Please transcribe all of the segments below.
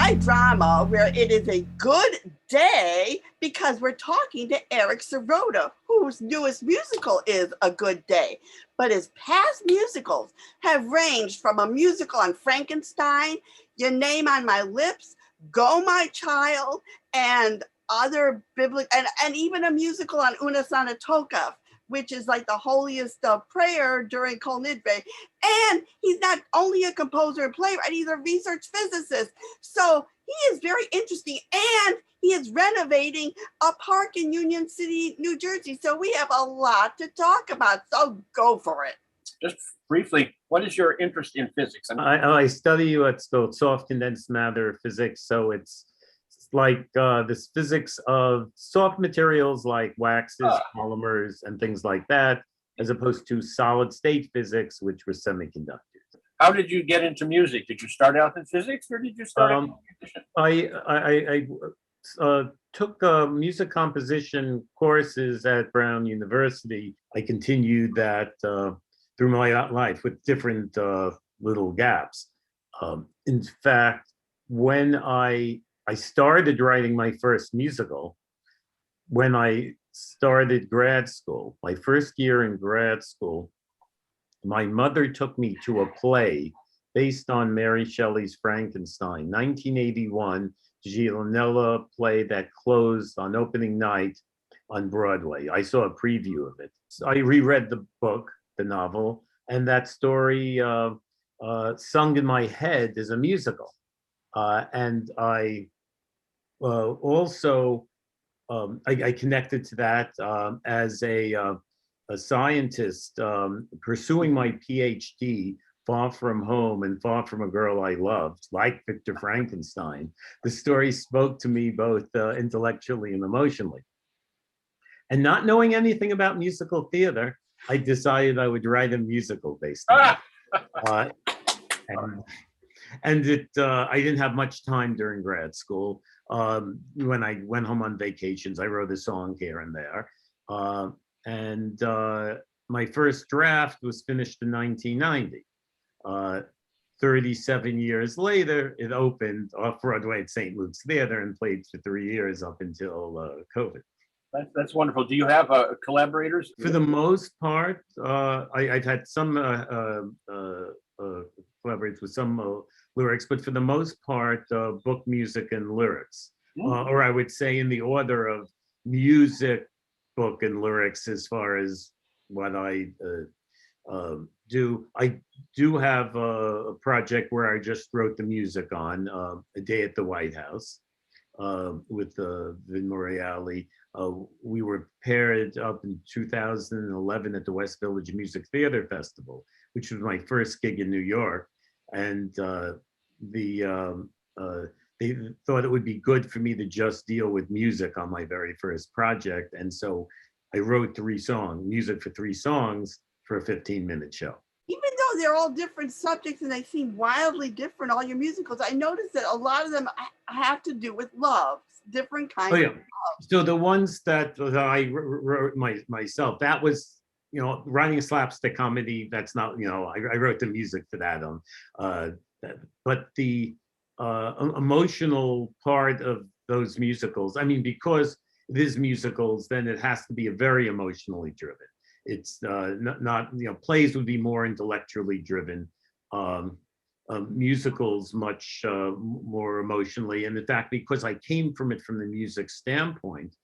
my drama where it is a good day because we're talking to Eric Sirota, whose newest musical is A Good Day. But his past musicals have ranged from a musical on Frankenstein, Your Name on My Lips, Go My Child, and other biblical, and even a musical on Una Sanatoka, which is like the holiest prayer during Kol Nidre. And he's not only a composer and playwright, he's a research physicist. So he is very interesting, and he is renovating a park in Union City, New Jersey. So we have a lot to talk about, so go for it. Just briefly, what is your interest in physics? I study what's called soft condensed matter physics. So it's like this physics of soft materials like waxes, polymers, and things like that, as opposed to solid state physics, which was semiconductors. How did you get into music? Did you start out in physics, or did you start out in musician? I took music composition courses at Brown University. I continued that through my life with different little gaps. In fact, when I started writing my first musical, when I started grad school, my first year in grad school, my mother took me to a play based on Mary Shelley's Frankenstein, 1981, Gillanella play that closed on opening night on Broadway. I saw a preview of it. So I reread the book, the novel, and that story sung in my head as a musical. And I also, I connected to that as a scientist pursuing my PhD far from home and far from a girl I loved, like Victor Frankenstein. The story spoke to me both intellectually and emotionally. And not knowing anything about musical theater, I decided I would write a musical based on it. And I didn't have much time during grad school. When I went home on vacations, I wrote a song here and there. My first draft was finished in 1990. 37 years later, it opened off Broadway at St. Luke's Theater and played for 3 years up until COVID. That's wonderful. Do you have collaborators? For the most part, I've had some collaborates with some lyrics, but for the most part, book music and lyrics. Or I would say in the order of music, book, and lyrics as far as what I do. I do have a project where I just wrote the music on, A Day at the White House, with Vin Morreale. We were paired up in 2011 at the West Village Music Theater Festival, which was my first gig in New York. And they thought it would be good for me to just deal with music on my very first project. And so I wrote music for 3 songs for a 15-minute show. Even though they're all different subjects and they seem wildly different, all your musicals, I noticed that a lot of them have to do with love, different kinds of love. So the ones that I wrote myself, that was, writing a slapstick comedy, that's not, I wrote the music for that. But the emotional part of those musicals, I mean, because it is musicals, then it has to be very emotionally driven. It's not plays would be more intellectually driven. Musicals much more emotionally. And in fact, because I came from it from the music standpoint,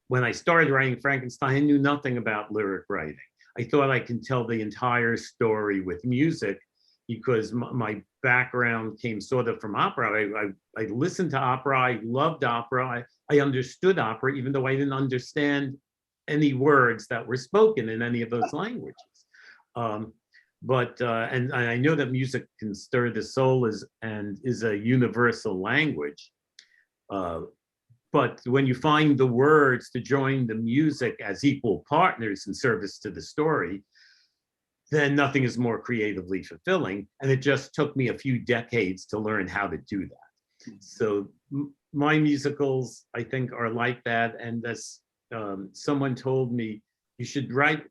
when I started writing Frankenstein, I knew nothing about lyric writing. I thought I could tell the entire story with music because my background came sort of from opera. I listened to opera, I loved opera, I understood opera, even though I didn't understand any words that were spoken in any of those languages. But I know that music can stir the soul and is a universal language. But when you find the words to join the music as equal partners in service to the story, then nothing is more creatively fulfilling. And it just took me a few decades to learn how to do that. So my musicals, I think, are like that. And as someone told me, you should write,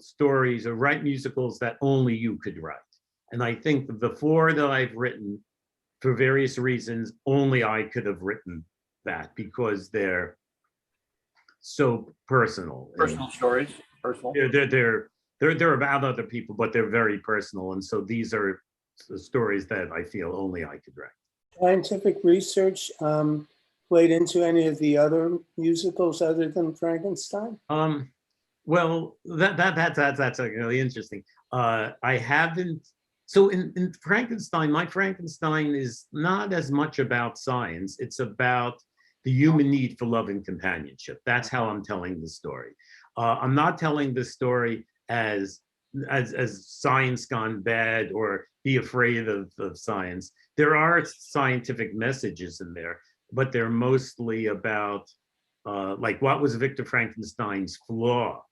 stories or write musicals that only you could write. And I think the 4 that I've written for various reasons, only I could have written that because they're so personal. Personal stories, personal. They're about other people, but they're very personal. And so these are the stories that I feel only I could write. Scientific research played into any of the other musicals other than Frankenstein? Well, that's really interesting. I haven't. So in Frankenstein, my Frankenstein is not as much about science. It's about the human need for love and companionship. That's how I'm telling the story. I'm not telling the story as science gone bad or be afraid of science. There are scientific messages in there, but they're mostly about like what was Victor Frankenstein's flaw.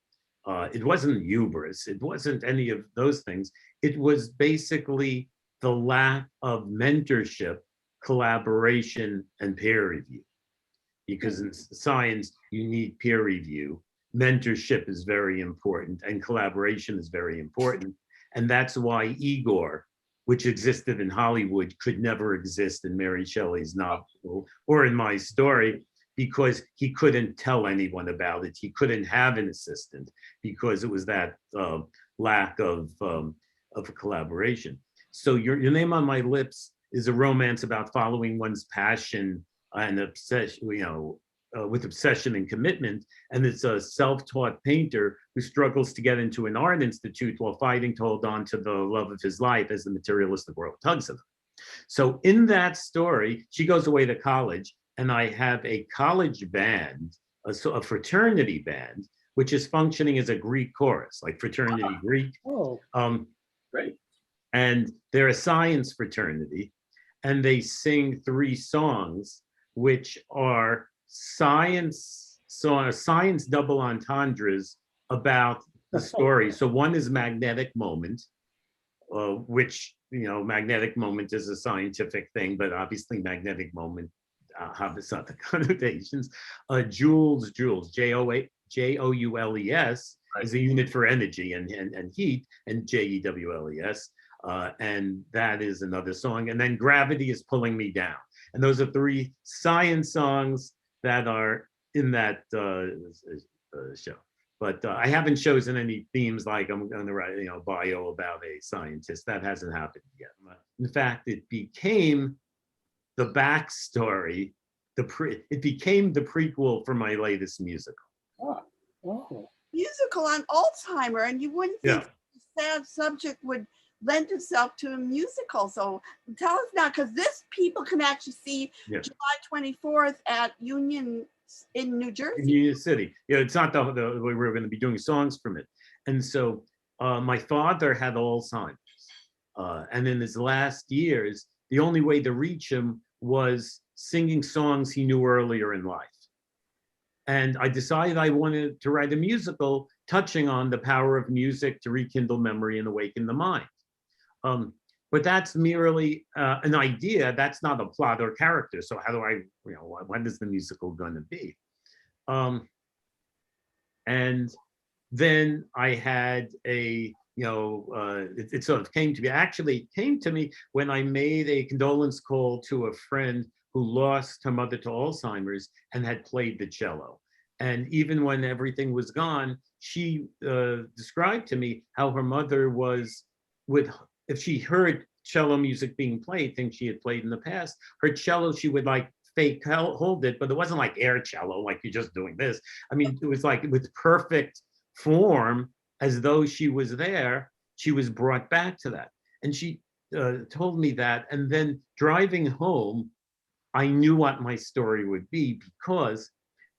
It wasn't hubris. It wasn't any of those things. It was basically the lack of mentorship, collaboration, and peer review. Because in science, you need peer review. Mentorship is very important, and collaboration is very important. And that's why Igor, which existed in Hollywood, could never exist in Mary Shelley's novel or in my story, because he couldn't tell anyone about it. He couldn't have an assistant because it was that lack of collaboration. So your Name on My Lips is a romance about following one's passion and obsession, with obsession and commitment. And it's a self-taught painter who struggles to get into an art institute while fighting to hold on to the love of his life as the materialistic world tugs at him. So in that story, she goes away to college, and I have a college band, a fraternity band, which is functioning as a Greek chorus, like fraternity Greek. Oh, Great. And they're a science fraternity, and they sing 3 songs, which are science double entendres about the story. So one is Magnetic Moment, which, Magnetic Moment is a scientific thing, but obviously Magnetic Moment have some other connotations. Joules, Joules, Right. is a unit for energy and heat, and JEWLES. And that is another song. And then Gravity is Pulling Me Down. And those are 3 science songs that are in that show. But I haven't chosen any themes like I'm going to write, bio about a scientist. That hasn't happened yet. In fact, it became the backstory. It became the prequel for my latest musical. oh. Musical on Alzheimer, and you wouldn't think a sad subject would lend itself to a musical. So tell us now, because this people can actually see July 24th at Union in New Jersey. In Union City. It's not the way we're going to be doing songs from it. And so my father had Alzheimer's. And in his last years, the only way to reach him was singing songs he knew earlier in life. And I decided I wanted to write a musical touching on the power of music to rekindle memory and awaken the mind. But that's merely an idea. That's not a plot or character. So how do I, what is the musical going to be? And then I had it sort of came to me. Actually, it came to me when I made a condolence call to a friend who lost her mother to Alzheimer's and had played the cello. And even when everything was gone, she described to me how her mother if she heard cello music being played, things she had played in the past, her cello, she would like fake hold it, but it wasn't like air cello, like you're just doing this. I mean, it was like with perfect form, as though she was there, she was brought back to that. And she told me that. And then driving home, I knew what my story would be, because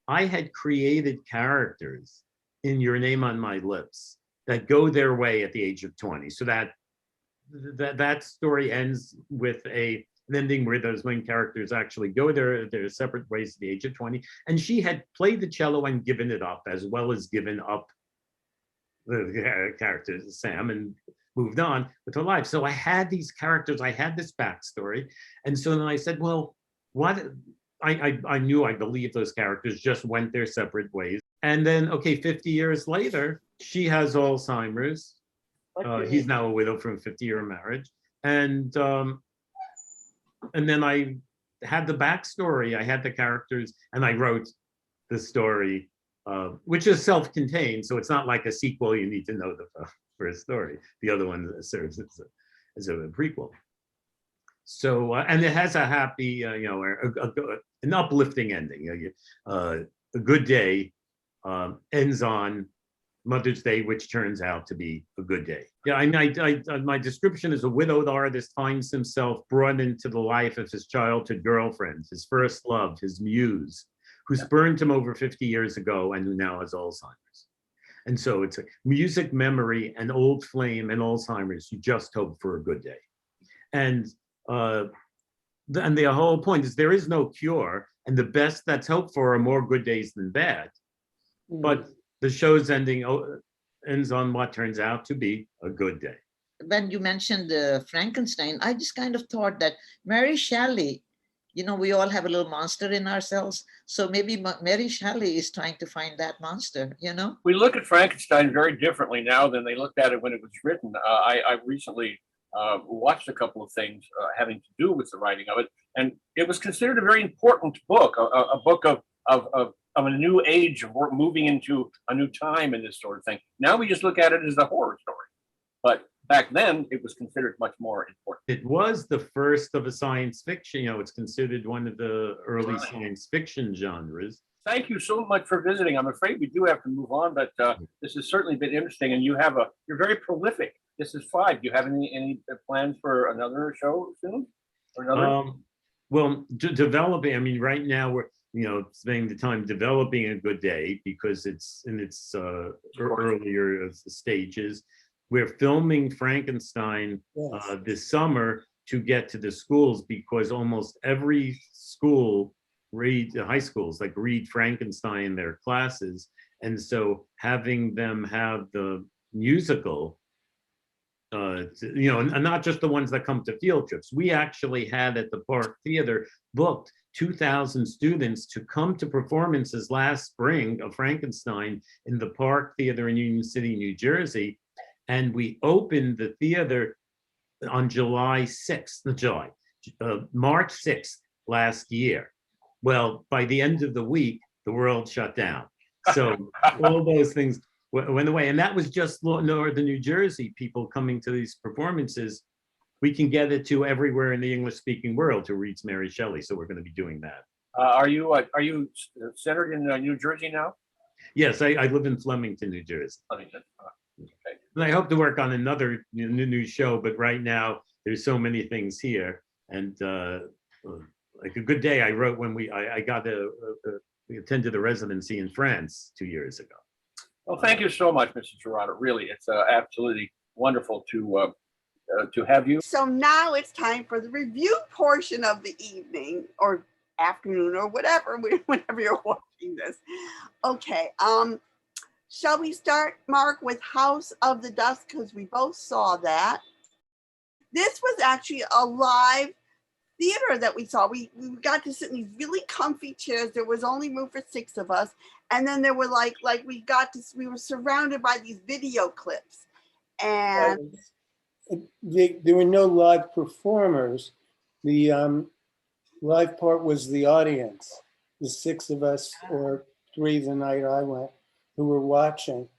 I had created characters in Your Name on My Lips that go their way at the age of 20. So that story ends with an ending where those main characters actually go their separate ways at the age of 20. And she had played the cello and given it up, as well as given up the character Sam and moved on with her life. So I had these characters, I had this backstory. And so then I said, well, what? I knew, I believed those characters just went their separate ways. And then, 50 years later, she has Alzheimer's. He's now a widow from a 50-year marriage. And and then I had the backstory, I had the characters, and I wrote the story, which is self-contained, so it's not like a sequel. You need to know the first story. The other one serves as a prequel. So, and it has a happy, an uplifting ending. A good day ends on Mother's Day, which turns out to be a good day. Yeah, I mean, my description is: a widowed artist finds himself brought into the life of his childhood girlfriend, his first love, his muse, who spurned him over 50 years ago and who now has Alzheimer's. And so it's a music, memory, an old flame, and Alzheimer's. You just hope for a good day. And the whole point is there is no cure, and the best that's hoped for are more good days than bad. But the show's ending ends on what turns out to be a good day. When you mentioned Frankenstein, I just kind of thought that Mary Shelley, we all have a little monster in ourselves. So maybe Mary Shelley is trying to find that monster, We look at Frankenstein very differently now than they looked at it when it was written. I recently watched a couple of things having to do with the writing of it, and it was considered a very important book, a book of a new age, of moving into a new time and this sort of thing. Now we just look at it as a horror story, but back then it was considered much more important. It was the first of a science fiction. It's considered one of the early science fiction genres. Thank you so much for visiting. I'm afraid we do have to move on, but this has certainly been interesting, and you're very prolific. This is 5. Do you have any plans for another show soon? Or another? Well, developing. I mean, right now we're spending the time developing a good day because it's in its earlier stages. We're filming Frankenstein this summer to get to the schools, because almost every school high schools read Frankenstein in their classes, and so having them have the musical, and not just the ones that come to field trips. We actually had at the Park Theater booked 2,000 students to come to performances last spring of Frankenstein in the Park Theater in Union City, New Jersey. And we opened the theater on March 6th last year. Well, by the end of the week, the world shut down. So all those things went away. And that was just northern New Jersey people coming to these performances. We can get it to everywhere in the English-speaking world who reads Mary Shelley. So we're going to be doing that. Are you centered in New Jersey now? Yes, I live in Flemington, New Jersey. Flemington. Okay. And I hope to work on another new show, but right now there's so many things here. And like a good day, I wrote when I got to attend the residency in France 2 years ago. Well, thank you so much, Mr. Sirota. Really, it's absolutely wonderful to have you. So now it's time for the review portion of the evening or afternoon or whatever, whenever you're watching this. Okay. Shall we start, Mark, with House of the Dusk, because we both saw that. This was actually a live theater that we saw. We got to sit in these really comfy chairs. There was only room for 6 of us. And then there were we were surrounded by these video clips. And there were no live performers. The live part was the audience, the 6 of us, or 3 the night I went, who were watching.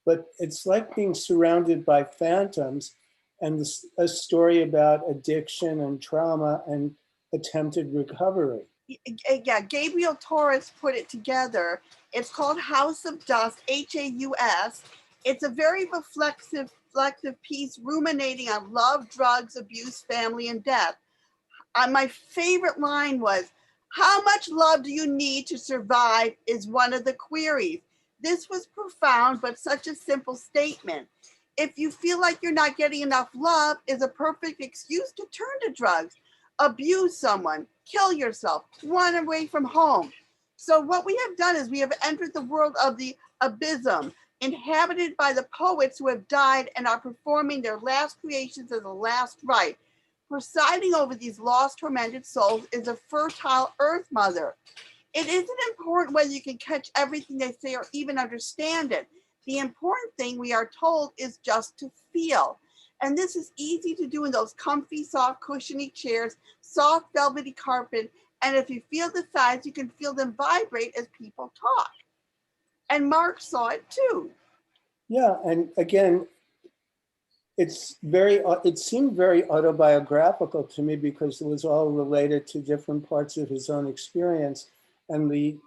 But it's like being surrounded by phantoms, and a story about addiction and trauma and attempted recovery. Yeah, Gabriel Torres put it together. It's called House of Dusk, Haus. It's a very reflective piece ruminating on love, drugs, abuse, family, and death. My favorite line was, "How much love do you need to survive?" is one of the queries. This was profound, but such a simple statement. If you feel like you're not getting enough love, is a perfect excuse to turn to drugs, abuse someone, kill yourself, run away from home. So what we have done is we have entered the world of the abysm, inhabited by the poets who have died and are performing their last creations as a last rite. Presiding over these lost, tormented souls is a fertile earth mother. It isn't important whether you can catch everything they say or even understand it. The important thing, we are told, is just to feel. And this is easy to do in those comfy, soft, cushiony chairs, soft, velvety carpet. And if you feel the sides, you can feel them vibrate as people talk. And Mark saw it too. Yeah, and again, it seemed very autobiographical to me because it was all related to different parts of his own experience. And the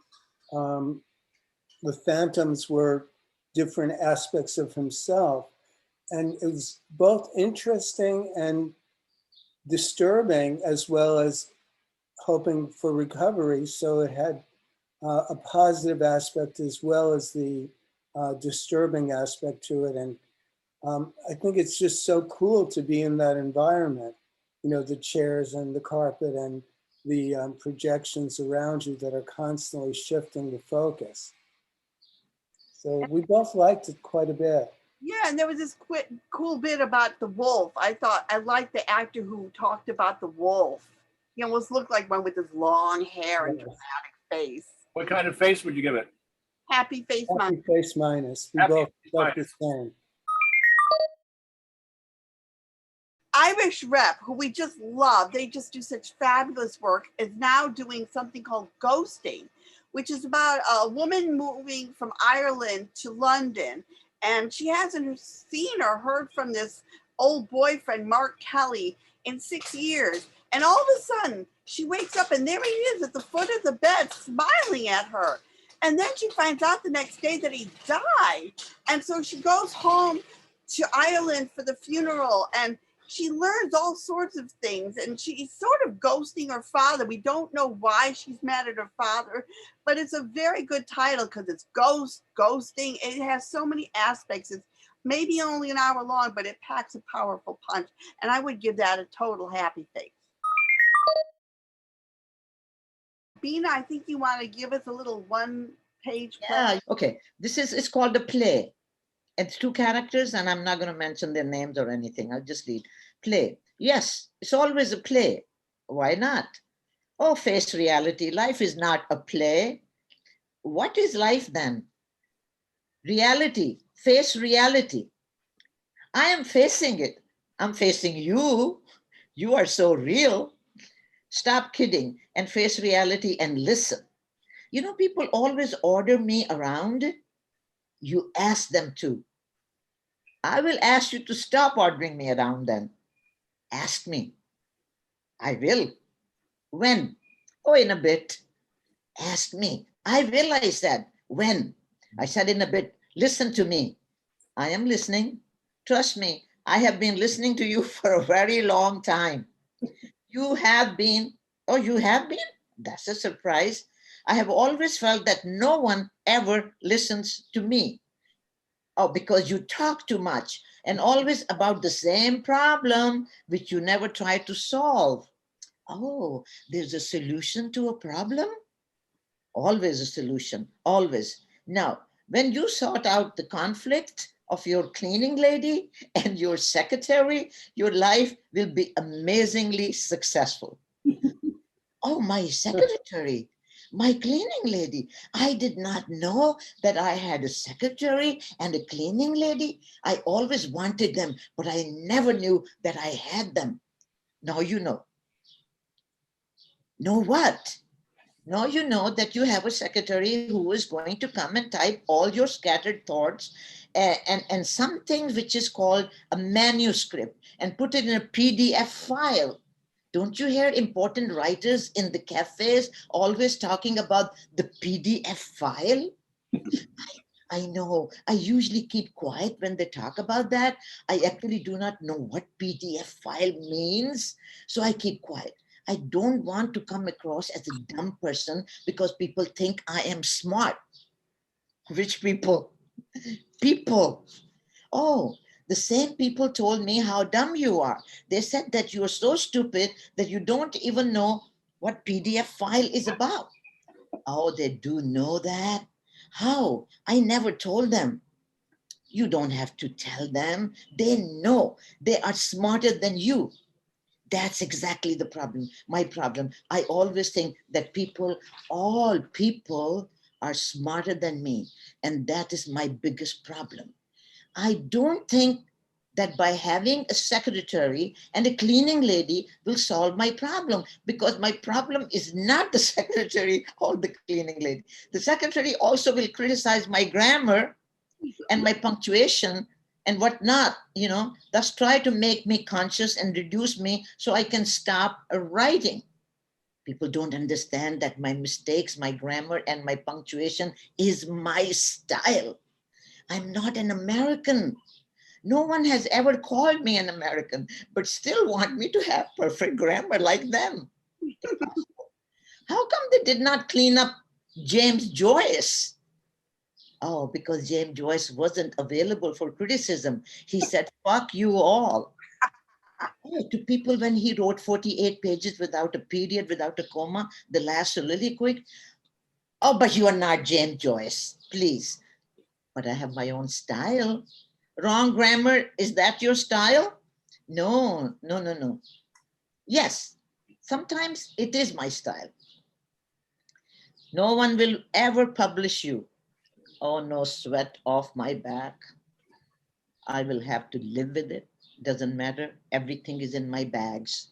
phantoms were different aspects of himself. And it was both interesting and disturbing, as well as hoping for recovery. So it had a positive aspect as well as the disturbing aspect to it. And I think it's just so cool to be in that environment, you know, the chairs and the carpet and the projections around you that are constantly shifting the focus. So we both liked it quite a bit. Yeah, and there was this cool bit about the wolf. I liked the actor who talked about the wolf. He almost looked like one with his long hair and dramatic face. What kind of face would you give it? Happy face Happy minus. face minus. We Happy both face felt the minus. same. Irish Rep, who we just love, they just do such fabulous work, is now doing something called Ghosting, which is about a woman moving from Ireland to London. And she hasn't seen or heard from this old boyfriend, Mark Kelly, in 6 years. And all of a sudden, she wakes up and there he is at the foot of the bed, smiling at her. And then she finds out the next day that he died. And so she goes home to Ireland for the funeral, and she learns all sorts of things, and she's sort of ghosting her father. We don't know why she's mad at her father, but it's a very good title because it's ghosting. It has so many aspects. It's maybe only an hour long, but it packs a powerful punch. And I would give that a total happy face. Bina, I think you want to give us a little one-page play. Yeah, okay. It's called a play. It's 2 characters, and I'm not going to mention their names or anything. I'll just read. Play. Yes, it's always a play. Why not? Oh, face reality. Life is not a play. What is life then? Reality. Face reality. I am facing it. I'm facing you. You are so real. Stop kidding and face reality and listen. You know, people always order me around. You ask them to. I will ask you to stop ordering me around then. Ask me. I will. When? Oh, in a bit. Ask me. I will, I said. When? I said in a bit. Listen to me. I am listening. Trust me, I have been listening to you for a very long time. You have been. Oh, you have been? That's a surprise. I have always felt that no one ever listens to me. Oh, because you talk too much and always about the same problem which you never try to solve. Oh, there's a solution to a problem? Always a solution, always. Now, when you sort out the conflict of your cleaning lady and your secretary, your life will be amazingly successful. Oh, my secretary, my cleaning lady. I did not know that I had a secretary and a cleaning lady. I always wanted them, but I never knew that I had them. Now you know. Know what? Now you know that you have a secretary who is going to come and type all your scattered thoughts and something which is called a manuscript and put it in a PDF file. Don't you hear important writers in the cafes always talking about the PDF file? I know. I usually keep quiet when they talk about that. I actually do not know what PDF file means, so I keep quiet. I don't want to come across as a dumb person because people think I am smart. Rich people. People. Oh, the same people told me how dumb you are. They said that you are so stupid that you don't even know what PDF file is about. Oh, they do know that? How? I never told them. You don't have to tell them. They know. They are smarter than you. That's exactly the problem. My problem. I always think that all people are smarter than me. And that is my biggest problem. I don't think that by having a secretary and a cleaning lady will solve my problem, because my problem is not the secretary or the cleaning lady. The secretary also will criticize my grammar and my punctuation and whatnot, thus try to make me conscious and reduce me so I can stop writing. People don't understand that my mistakes, my grammar, and my punctuation is my style. I'm not an American. No one has ever called me an American, but still want me to have perfect grammar like them. How come they did not clean up James Joyce? Oh, because James Joyce wasn't available for criticism. He said, fuck you all. Oh, to people when he wrote 48 pages without a period, without a comma, the last soliloquy. Oh, but you are not James Joyce, please. But I have my own style. Wrong grammar, is that your style? No. Yes, sometimes it is my style. No one will ever publish you. Oh, no sweat off my back. I will have to live with it. Doesn't matter. Everything is in my bags.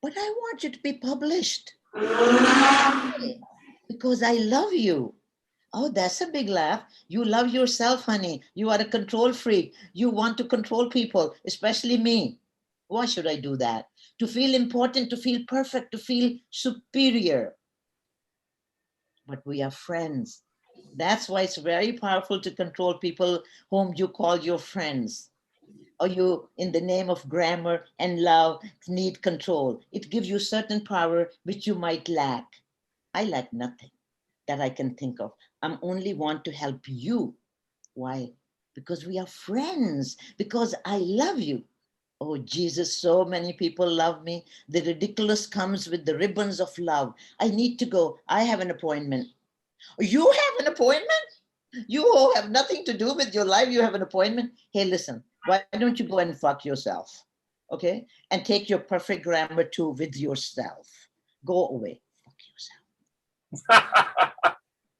But I want you to be published. Because I love you. Oh, that's a big laugh. You love yourself, honey. You are a control freak. You want to control people, especially me. Why should I do that? To feel important, to feel perfect, to feel superior. But we are friends. That's why it's very powerful to control people whom you call your friends. Or you, in the name of grammar and love, need control. It gives you certain power which you might lack. I lack nothing that I can think of. I'm only want to help you. Why? Because we are friends, because I love you. Oh, Jesus, so many people love me. The ridiculous comes with the ribbons of love. I need to go. I have an appointment. You have an appointment? You have nothing to do with your life. You have an appointment. Hey, listen, why don't you go and fuck yourself? Okay? And take your perfect grammar too with yourself. Go away. Fuck yourself.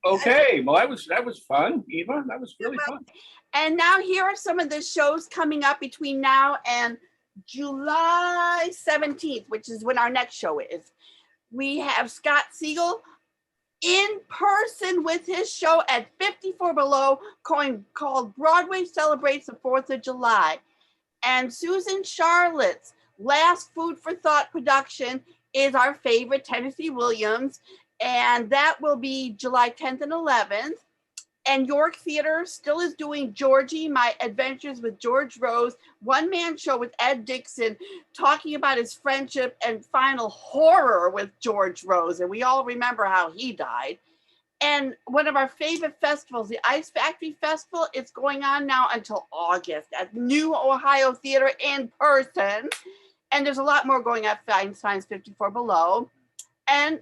Okay, well, that was fun, Eva. That was really fun. And now here are some of the shows coming up between now and July 17th, which is when our next show is. We have Scott Siegel in person with his show at 54 Below called Broadway Celebrates the 4th of July. And Susan Charlotte's last Food for Thought production is our favorite, Tennessee Williams. And that will be July 10th and 11th. And York Theater still is doing Georgie, My Adventures with George Rose, one-man show with Ed Dixon, talking about his friendship and final horror with George Rose. And we all remember how he died. And one of our favorite festivals, the Ice Factory Festival, it's going on now until August at New Ohio Theater in person. And there's a lot more going at Feinstein's 54 Below. And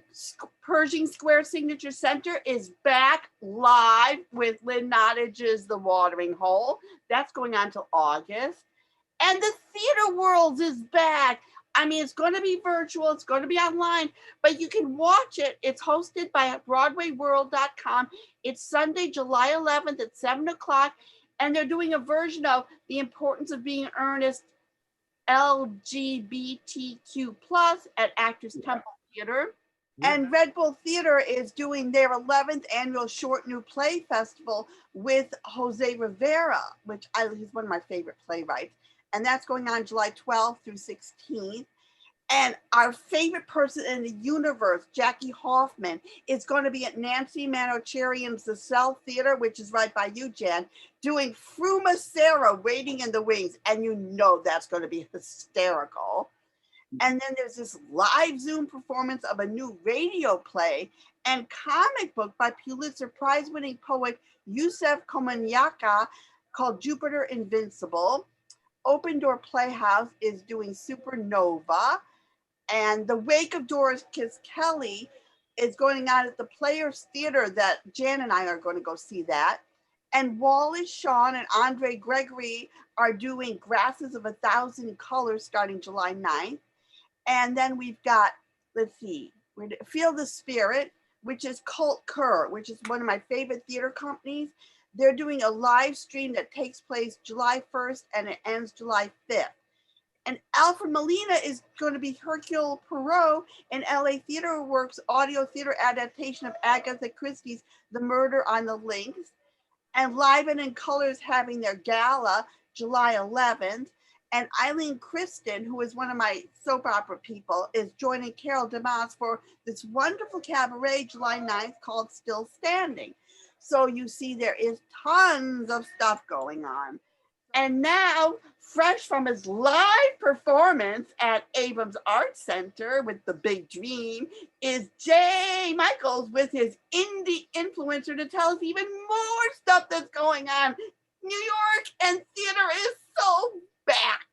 Pershing Square Signature Center is back live with Lynn Nottage's The Watering Hole. That's going on till August. And the Theater Worlds is back. I mean, it's going to be virtual. It's going to be online, but you can watch it. It's hosted by BroadwayWorld.com. It's Sunday, July 11th at 7 o'clock. And they're doing a version of The Importance of Being Earnest, LGBTQ+ at Actors Temple Theater. And Red Bull Theater is doing their 11th annual Short New Play Festival with Jose Rivera, he's one of my favorite playwrights. And that's going on July 12th through 16th. And our favorite person in the universe, Jackie Hoffman, is going to be at Nancy Manocherian's The Cell Theater, which is right by you, Jan, doing Fruma-Sarah, Waiting in the Wings. And you know that's going to be hysterical. And then there's this live Zoom performance of a new radio play and comic book by Pulitzer Prize-winning poet Yusef Komunyakaa called Jupiter Invincible. Open Door Playhouse is doing Supernova. And The Wake of Dorcas Kelly is going on at the Players Theater that Jan and I are going to go see that. And Wallace, Shawn, and Andre Gregory are doing Grasses of a Thousand Colors starting July 9th. And then we've got, Feel the Spirit, which is Colt, which is one of my favorite theater companies. They're doing a live stream that takes place July 1st and it ends July 5th. And Alfred Molina is going to be Hercule Poirot in LA Theater Works audio theater adaptation of Agatha Christie's The Murder on the Links. And Live and in Colors having their gala July 11th. And Eileen Kristen, who is one of my soap opera people, is joining Carol Damas for this wonderful cabaret July 9th called Still Standing. So you see there is tons of stuff going on. And now, fresh from his live performance at Abrams Art Center with The Big Dream, is Jay Michaels with his indie influencer to tell us even more stuff that's going on. New York and theater is so back.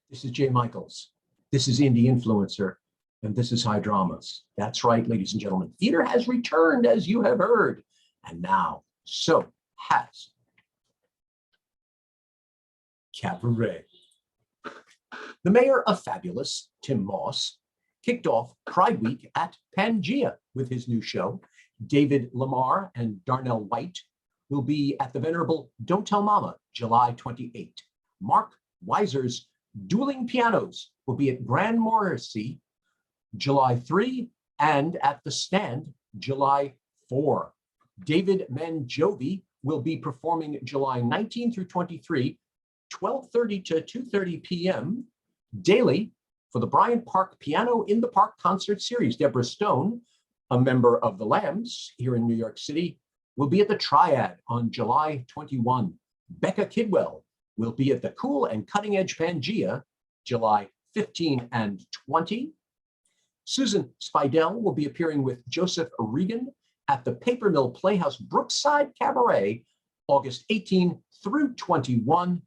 This is Jay Michaels. This is Indie Influencer, and this is High Dramas. That's right, ladies and gentlemen. Theater has returned, as you have heard, and now so has cabaret. The mayor of Fabulous, Tim Moss, kicked off Pride Week at Pangea with his new show. David Lamar and Darnell White will be at the venerable Don't Tell Mama, July 28. Mark Weiser's Dueling Pianos will be at Grand Morrissey, July 3, and at The Stand, July 4. David Manjovi will be performing July 19 through 23, 12:30 to 2:30 p.m. daily for the Bryant Park Piano in the Park concert series. Deborah Stone, a member of the Lambs here in New York City, will be at the Triad on July 21. Becca Kidwell will be at the Cool and Cutting Edge Pangea, July 15 and 20. Susan Spidell will be appearing with Joseph Regan at the Paper Mill Playhouse Brookside Cabaret, August 18 through 21.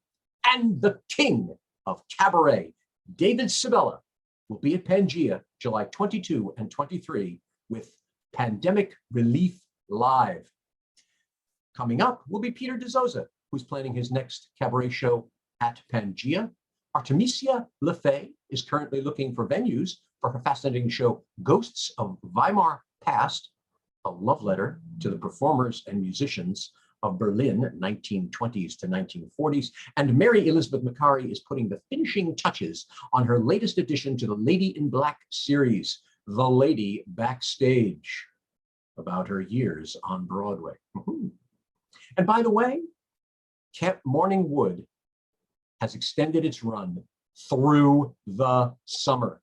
And the king of cabaret, David Sabella, will be at Pangea, July 22 and 23 with Pandemic Relief Live. Coming up will be Peter DeZosa, who's planning his next cabaret show at Pangea. Artemisia LeFay is currently looking for venues for her fascinating show, Ghosts of Weimar Past, a love letter to the performers and musicians of Berlin, 1920s to 1940s. And Mary Elizabeth Macari is putting the finishing touches on her latest addition to the Lady in Black series, The Lady Backstage, about her years on Broadway. And by the way, Camp Morning Wood has extended its run through the summer.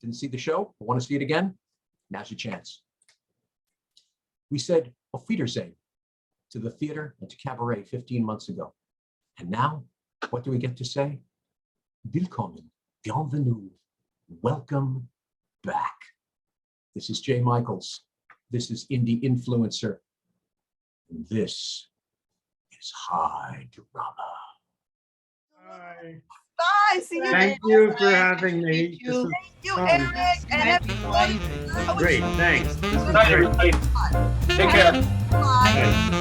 Didn't see the show? Want to see it again? Now's your chance. We said Auf Wiedersehen to the theater and to cabaret 15 months ago. And now, what do we get to say? Willkommen, bienvenue, welcome back. This is Jay Michaels. This is Indie Influencer. And this is High Drama. Bye. Bye. See you. Thank you for having me. This is Thank you, fun. Eric, and everybody. Great, thanks. This was Good night, great. everybody. Take care. Bye. Bye.